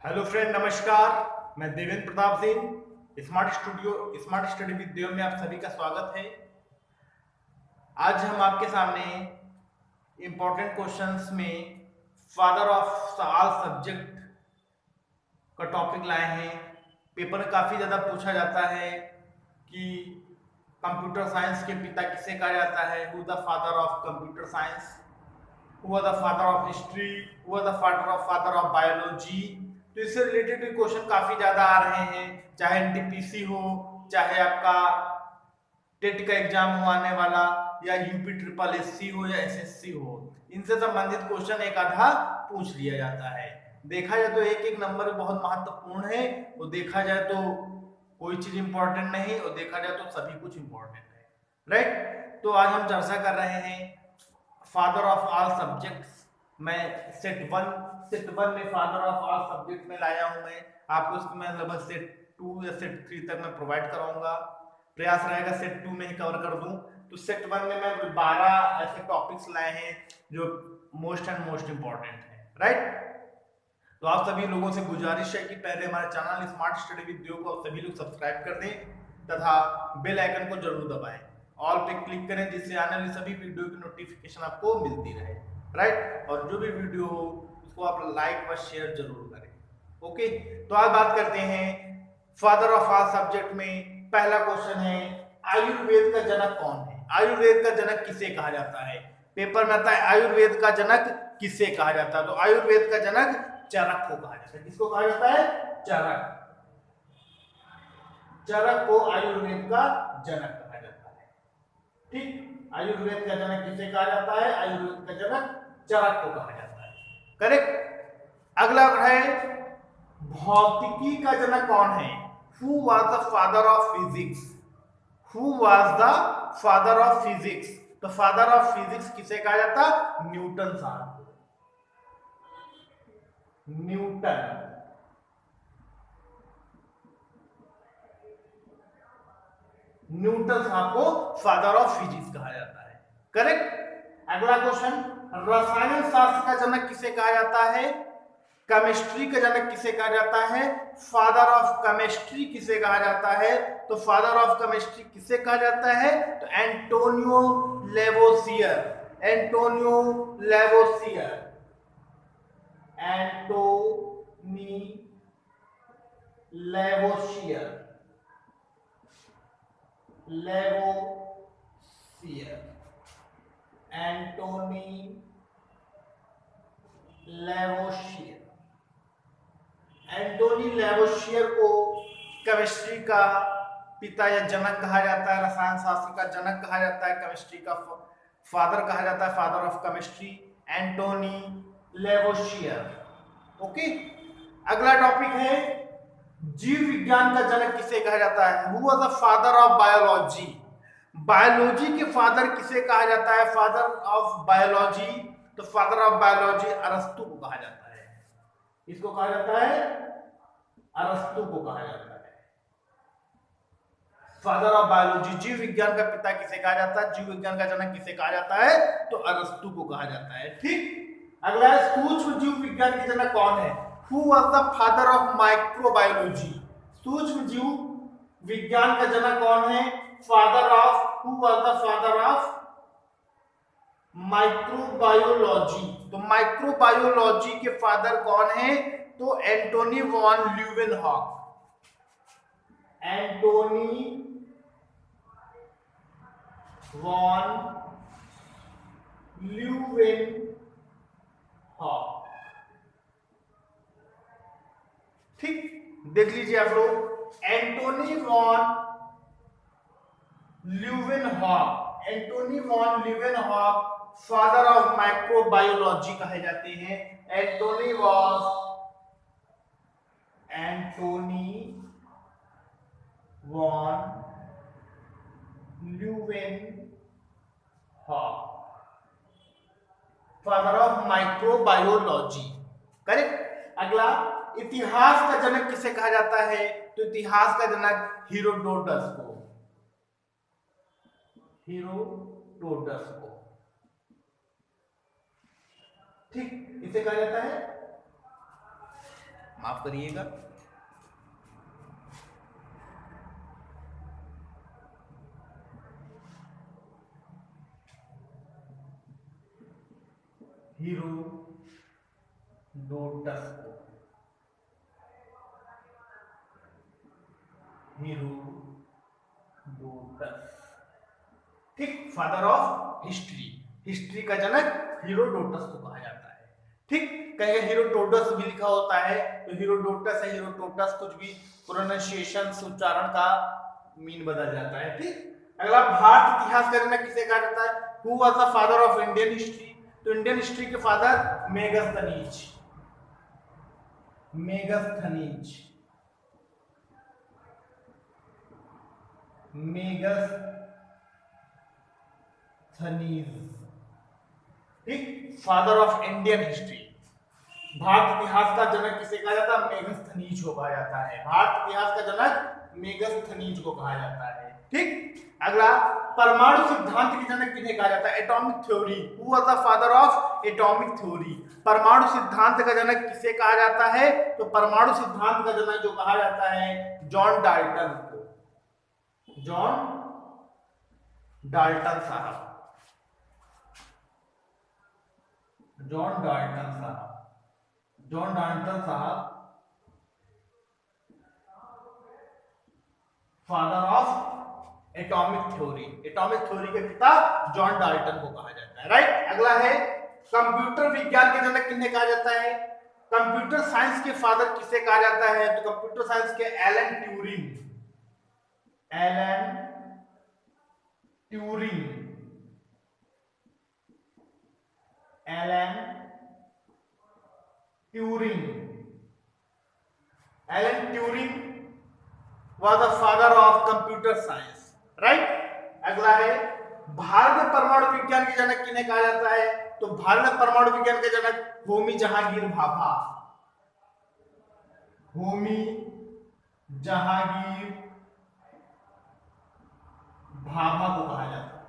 Hello friend, नमस्कार। मैं Devendra Pratap Singh, smart study with में आप सभी का स्वागत है। आज हम आपके सामने इंपॉर्टेंट क्वेश्चंस में फादर ऑफ ऑल सब्जेक्ट का टॉपिक लाए हैं। पेपर में काफ़ी ज़्यादा पूछा जाता है कि कंप्यूटर साइंस के पिता किसे कहा जाता है, who the father of computer science, who the father of history, who the father of biology. तो इससे रिलेटेड क्वेश्चन काफी ज्यादा आ रहे हैं, चाहे एनटीपीसी हो, चाहे आपका टेट का एग्जाम हो आने वाला, या यूपी ट्रिपल एससी हो या एसएससी हो, इनसे संबंधित क्वेश्चन एक आधा पूछ लिया जाता है। देखा जाए तो एक एक नंबर बहुत महत्वपूर्ण है, और देखा जाए तो कोई चीज इंपॉर्टेंट नहीं, और देखा जाए तो सभी कुछ इंपॉर्टेंट है। राइट, तो आज हम चर्चा कर रहे हैं फादर ऑफ ऑल सब्जेक्ट्स। मैं सेट वन में फादर ऑफ ऑल सब्जेक्ट में लाया हूं। मैं आपको इसको मैं लगभग सेट 2 या सेट 3 तक मैं प्रोवाइड कराऊंगा। प्रयास रहेगा सेट 2 में ही कवर कर दूं। तो सेट 1 में मैं 12 ऐसे टॉपिक्स लाए हैं जो मोस्ट इंपॉर्टेंट है। राइट, तो आप सभी लोगों से गुजारिश है कि पहले हमारे चैनल स्मार्ट स्टडी विद को आप सभी लोग सब्सक्राइब कर दें तथा बेल आइकन को जरूर दबाएं, ऑल पे क्लिक करें, जिससे आने वाली सभी वीडियो की नोटिफिकेशन आपको मिलती रहे। राइट, और जो भी वीडियो हो उसको आप लाइक व शेयर जरूर करें। ओके, तो आज बात करते हैं फादर ऑफ ऑल सब्जेक्ट में। पहला क्वेश्चन है, आयुर्वेद का जनक कौन है? आयुर्वेद का जनक किसे कहा जाता है? पेपर में आता है आयुर्वेद का जनक किसे कहा जाता है, तो आयुर्वेद का जनक चरक को कहा जाता है। किसको कहा जाता है? चरक। चरक को आयुर्वेद का जनक कहा जाता है। ठीक, आयुर्वेद का जनक किसे कहा जाता है? आयुर्वेद का जनक चरक को कहा जाता है। करेक्ट। अगला है, भौतिकी का जनक कौन है? Who was the father of physics? Who was the father of physics? तो फादर ऑफ फिजिक्स किसे कहा जाता? न्यूटन साहब को। न्यूटन। न्यूटन साहब को फादर ऑफ फिजिक्स कहा जाता है। करेक्ट। अगला क्वेश्चन, रसायन शास्त्र का जनक किसे कहा जाता है? केमिस्ट्री का जनक किसे कहा जाता है? फादर ऑफ केमिस्ट्री किसे कहा जाता है? तो फादर ऑफ केमिस्ट्री किसे कहा जाता है? तो Antonio Lavoisier. Antonio Lavoisier. Antony Lavoisier. Lavoisier. Antony Lavoisier. Antony Lavoisier को केमिस्ट्री का पिता या जनक कहा जाता है, रसायन शास्त्र का जनक कहा जाता है, केमिस्ट्री का फादर कहा जाता है, father of chemistry Antoine Lavoisier. Okay, अगला टॉपिक है, जीव विज्ञान का जनक किसे कहा जाता है? Who was the father of biology? Biology के फादर किसे कहा जाता है? फादर ऑफ बायोलॉजी, तो फादर ऑफ बायोलॉजी अरस्तु को कहा जाता है। इसको कहा जाता है? अरस्तु को कहा जाता है। फादर ऑफ बायोलॉजी, जीव विज्ञान का पिता किसे कहा जाता है? जीव विज्ञान का जनक किसे कहा जाता है? तो अरस्तु को कहा जाता है। ठीक, अगला है, सूक्ष्म जीव विज्ञान के जनक कौन है? Who was the father of microbiology? सूक्ष्म जीव विज्ञान का जनक कौन है? Father of, who was the father of microbiology? तो माइक्रोबायोलॉजी के फादर कौन है? तो Antony von Leeuwenhoek. Antony von Leeuwenhoek. ठीक, देख लीजिए आप लोग, Antony von Leeuwenhoek. Antony von Leeuwenhoek father of microbiology कहे जाते हैं। Antony von Leeuwenhoek father of microbiology. Correct. अगला, इतिहास का जनक किसे कहा जाता है? तो इतिहास का जनक हीरोडोटस को। हीरोडोटस को। ठीक, इसे कहा जाता है माफ करिएगा। हीरोडोटस को हीरोडोटस, ठीक, फादर ऑफ हिस्ट्री, हिस्ट्री का जनक हीरोडोटस को कहा जाता है। ठीक, कहीं हीरोडोटस भी लिखा होता है तो हीरोडोटस है, हीरोडोटस, कुछ भी प्रोनाउंसिएशन उच्चारण का मीन बदल जाता है। ठीक, अगला भारत इतिहास का जनक किसे कहा जाता है? Who was the father of Indian history? तो इंडियन हिस्ट्री के फादर मेगास्थनीज, मेगास्थनीज, मेगास्थनीज, ठीक, father of Indian history. Bharat इतिहास का जनक किसे कहा जाता है? मेगास्थनीज को कहा जाता है। भारत इतिहास का जनक मेगास्थनीज को कहा जाता है। ठीक, अगला परमाणु सिद्धांत के जनक किन्हें कहा जाता है? Atomic theory, who was the father of atomic theory? परमाणु सिद्धांत का जनक किसे कहा जाता है? तो परमाणु सिद्धांत का जनक जो कहा जाता है जॉन डाल्टन को, जॉन डाल्टन साहब, जॉन डाल्टन साहब, जॉन डाल्टन साहब father of atomic theory, atomic theory के पिता जॉन डाल्टन को कहा जाता है। राइट, अगला है कंप्यूटर विज्ञान के जनक किन्हें कहा जाता है? कंप्यूटर साइंस के फादर किसे कहा जाता है? तो कंप्यूटर साइंस के Alan Turing, Alan Turing, Alan Turing, Alan Turing was the father of computer science, right? अगला है भारत में परमाणु विज्ञान के जनक किन्हें कहा जाता है? तो भारत में परमाणु विज्ञान के जनक होमी जहांगीर भाभा, होमी जहांगीर भाभा को कहा जाता है।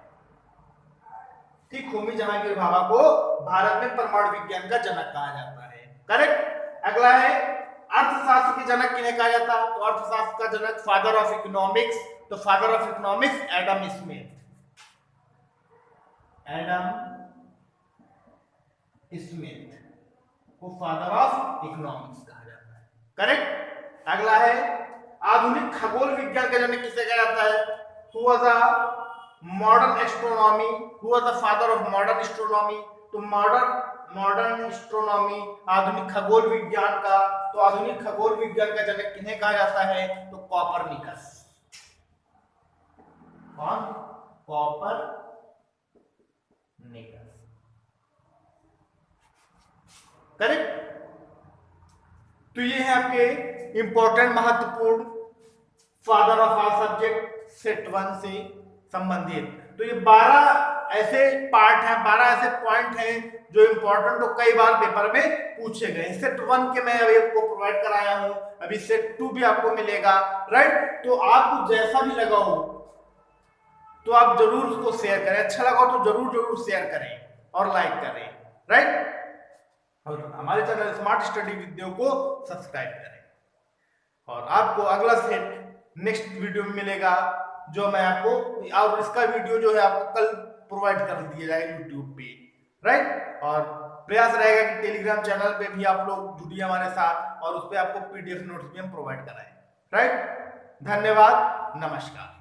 ठीक, होमी जहांगीर भाभा को भारत में परमाणु विज्ञान का जनक कहा जाता है। करेक्ट, अगला है अर्थशास्त्र के जनक किन्हें कहा जाता है? तो अर्थशास्त्र का जनक फादर ऑफ इकोनॉमिक्स, तो father of economics Adam Smith, Adam Smith को फादर ऑफ इकोनॉमिक्स कहा जाता है। करेक्ट, अगला है आधुनिक खगोल विज्ञान का जनक किसे कहा जाता है? Who was the modern astronomy, who was the father of modern astronomy? तो मॉडर्न एस्ट्रोनॉमी, आधुनिक खगोल विज्ञान का, तो आधुनिक खगोल विज्ञान का जनक किन्हें कहा जाता है? तो कॉपरनिकस, कौन? कॉपरनिकस। करेक्ट, तो ये है आपके इंपॉर्टेंट महत्वपूर्ण father of all subject set 1 से संबंधित। तो ये 12 ऐसे पार्ट हैं, 12 ऐसे पॉइंट हैं जो इंपॉर्टेंट तो कई बार पेपर में पूछे गए। सेट 1 के मैं अभी आपको प्रोवाइड कराया हूं, अभी सेट 2 भी आपको मिलेगा। राइट, तो आपको जैसा भी लगा हो तो आप जरूर उसको शेयर करें, अच्छा लगा हो तो जरूर शेयर करें और लाइक करें। राइट, और हमारे चैनल स्मार्ट स्टडी विद्या को सब्सक्राइब करें। और आपको अगला सेट नेक्स्ट वीडियो में मिलेगा, जो मैं आपको, और इसका वीडियो जो है आपको कल प्रोवाइड कर दिया जाएगा यूट्यूब पे। राइट, और प्रयास रहेगा कि टेलीग्राम चैनल पे भी आप लोग जुड़िए हमारे साथ, और उस पर आपको PDF नोट्स भी हम प्रोवाइड कराएं। राइट, धन्यवाद, नमस्कार।